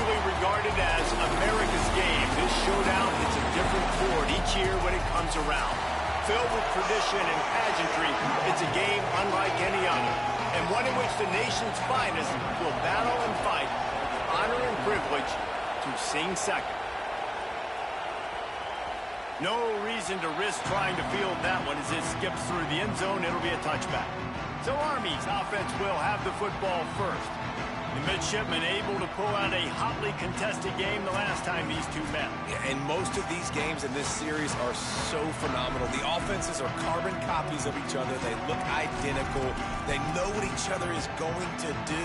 usually regarded as America's game, this showdown is a different chord each year when it comes around. Filled with tradition and pageantry, it's a game unlike any other, and one in which the nation's finest will battle and fight for the honor and privilege to sing second. No reason to risk trying to field that one as it skips through the end zone. It'll be a touchback. So Army's offense will have the football first. The midshipmen able to pull out a hotly contested game the last time these two met. Yeah, and most of these games in this series are so phenomenal. The offenses are carbon copies of each other. They look identical. They know what each other is going to do.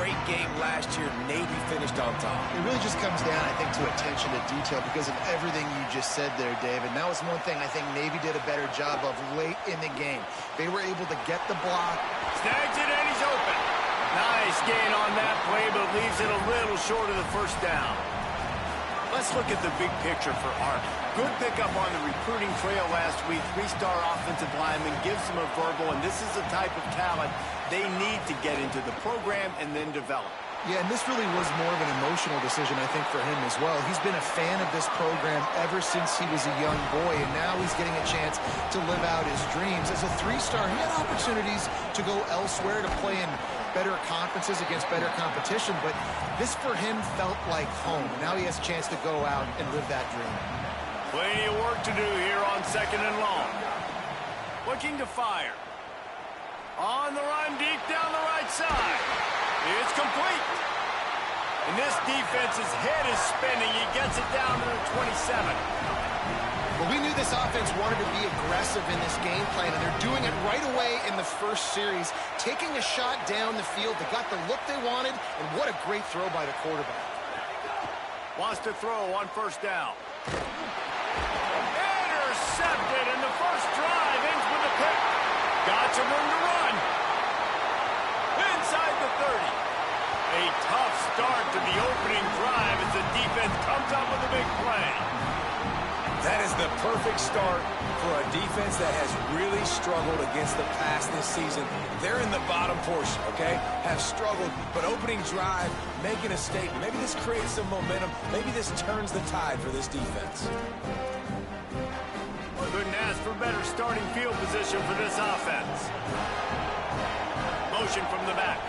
Great game last year. Navy finished on top. It really just comes down, I think, to attention to detail because of everything you just said there, David. And that was one thing I think Navy did a better job of late in the game. They were able to get the block. Snags it and he's open. Nice gain on that play, but leaves it a little short of the first down. Let's look at the big picture for Army. Good pickup on the recruiting trail last week. Three-star offensive lineman gives them a verbal, and this is the type of talent they need to get into the program and then develop. Yeah, and this really was more of an emotional decision, I think, for him as well. He's been a fan of this program ever since he was a young boy, and now he's getting a chance to live out his dreams. As a three-star, he had opportunities to go elsewhere, to play in better conferences against better competition, but this for him felt like home. Now he has a chance to go out and live that dream. Plenty of work to do here on second and long. Looking to fire. On the run, deep down the right side. It's complete. And this defense's head is spinning. He gets it down to the 27. Well, we knew this offense wanted to be aggressive in this game plan, and they're doing it right away in the first series, taking a shot down the field. They got the look they wanted, and what a great throw by the quarterback. Wants to throw on first down. Intercepted, and the first drive ends with a pick. Got some room to run. Inside the 30. A tough start to the opening drive as the defense comes up with a big play. That is the perfect start for a defense that has really struggled against the pass this season. They're in the bottom portion, okay? Have struggled, but opening drive, making a statement. Maybe this creates some momentum. Maybe this turns the tide for this defense. Couldn't ask for better starting field position for this offense. Motion from the back.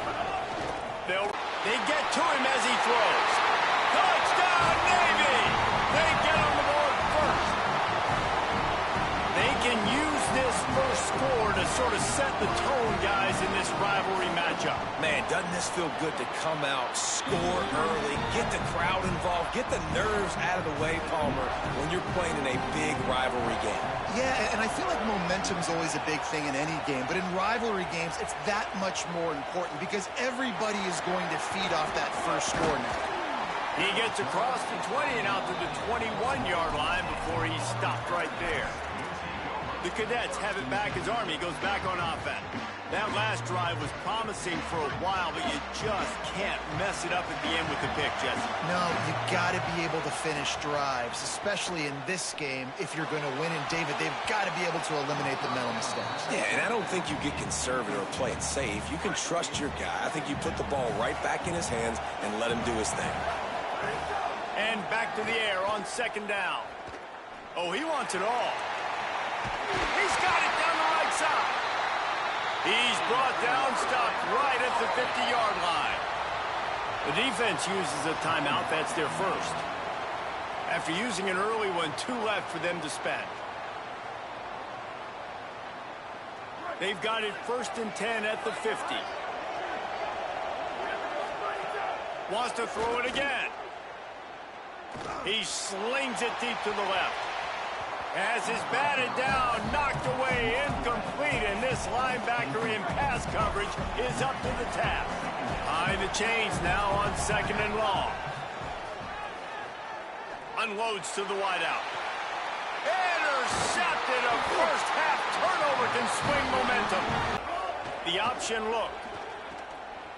They get to him as he throws. Touchdown, Navy! They get on the board first. They can use this first score to sort of set the tone, guys, in this rivalry matchup. Man, doesn't this feel good to come out, score early, get the crowd involved, get the nerves out of the way, Palmer, when you're playing in a big rivalry game? Yeah, and I feel like momentum's always a big thing in any game, but in rivalry games, it's that much more important because everybody is going to feed off that first score now. He gets across the 20 and out to the 21-yard line before he's stopped right there. The Cadets have it back as Army goes back on offense. That last drive was promising for a while, but you just can't mess it up at the end with the pick, Jesse. No, you got to be able to finish drives, especially in this game if you're going to win. And, David, they've got to be able to eliminate the mental mistakes. Yeah, and I don't think you get conservative or play it safe. You can trust your guy. I think you put the ball right back in his hands and let him do his thing. And back to the air on second down. Oh, he wants it all. He's got it down the right side. He's brought down, stopped right at the 50-yard line. The defense uses a timeout. That's their first. After using an early one, 2 left for them to spend. They've got it 1st and 10 at the 50. Wants to throw it again. He slings it deep to the left. As is batted down, knocked away, incomplete, and this linebacker in pass coverage is up to the task. Behind the chains now on second and long. Unloads to the wideout. Intercepted. A first half turnover can swing momentum. The option look.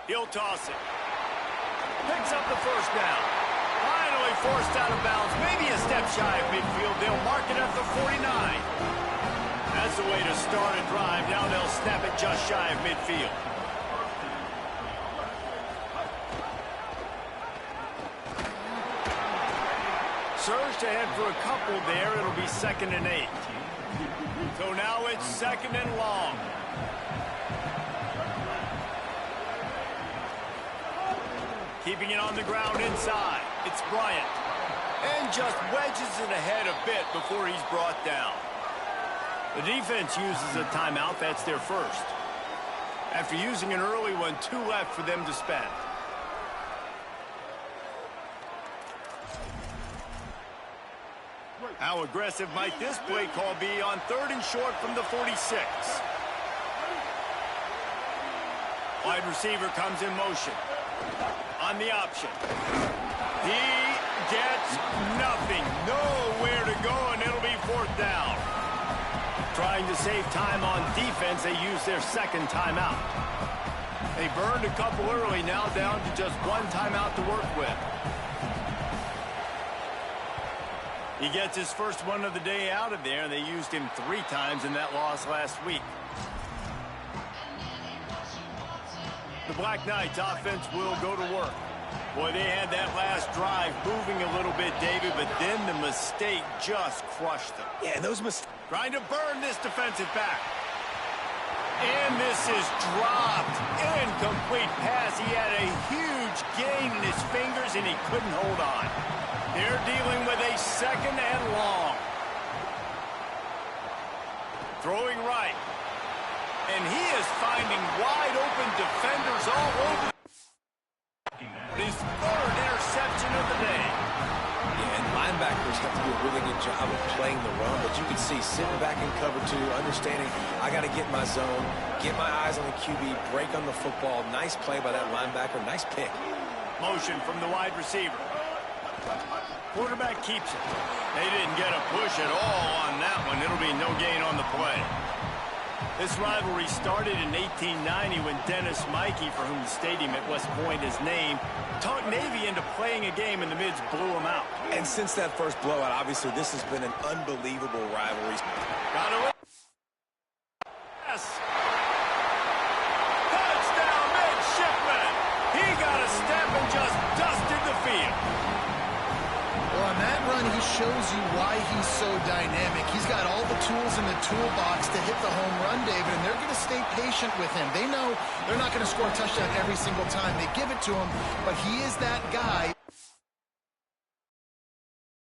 He'll toss it. Picks up the first down. Finally forced out of bounds, maybe a step shy of midfield. They'll mark it at the 49. That's the way to start a drive. Now they'll snap it just shy of midfield. surge to head for a couple there. It'll be 2nd and 8. So now it's 2nd and long. Keeping it on the ground inside. It's Bryant. And just wedges it ahead a bit before he's brought down. The defense uses a timeout. That's their first. After using an early one, 2 left for them to spend. How aggressive might this play call be on 3rd and short from the 46? Wide receiver comes in motion. On the option. He gets nothing. Nowhere to go, and it'll be 4th down. Trying to save time on defense, they use their 2nd timeout. They burned a couple early, now down to just 1 timeout to work with. He gets his first one of the day out of there, and they used him 3 times in that loss last week. The Black Knights offense will go to work. Boy, they had that last drive moving a little bit, David, but then the mistake just crushed them. Yeah, those mistakes. Trying to burn this defensive back. And this is dropped. Incomplete pass. He had a huge gain in his fingers, and he couldn't hold on. They're dealing with a 2nd and long. Throwing right. And he is finding wide open defenders all over. His 3rd interception of the day. Yeah, and linebackers have to do a really good job of playing the run, but you can see sitting back in cover 2, understanding I got to get my zone, get my eyes on the QB, break on the football. Nice play by that linebacker. Nice pick. Motion from the wide receiver. Quarterback keeps it. They didn't get a push at all on that one. It'll be no gain on the play. This rivalry started in 1890 when Dennis Mikey, for whom the stadium at West Point is named, talked Navy into playing a game, and the Mids blew him out. And since that first blowout, obviously, this has been an unbelievable rivalry. Got it. Yes. Touchdown, midshipman. He got a step and just dusted the field. Well, on that run, he shows you why he's so dynamic. He's got all the tools in the toolbox to hit the home run, David, and they're going to stay patient with him. They know they're not going to score a touchdown every single time they give it to him, but he is that guy.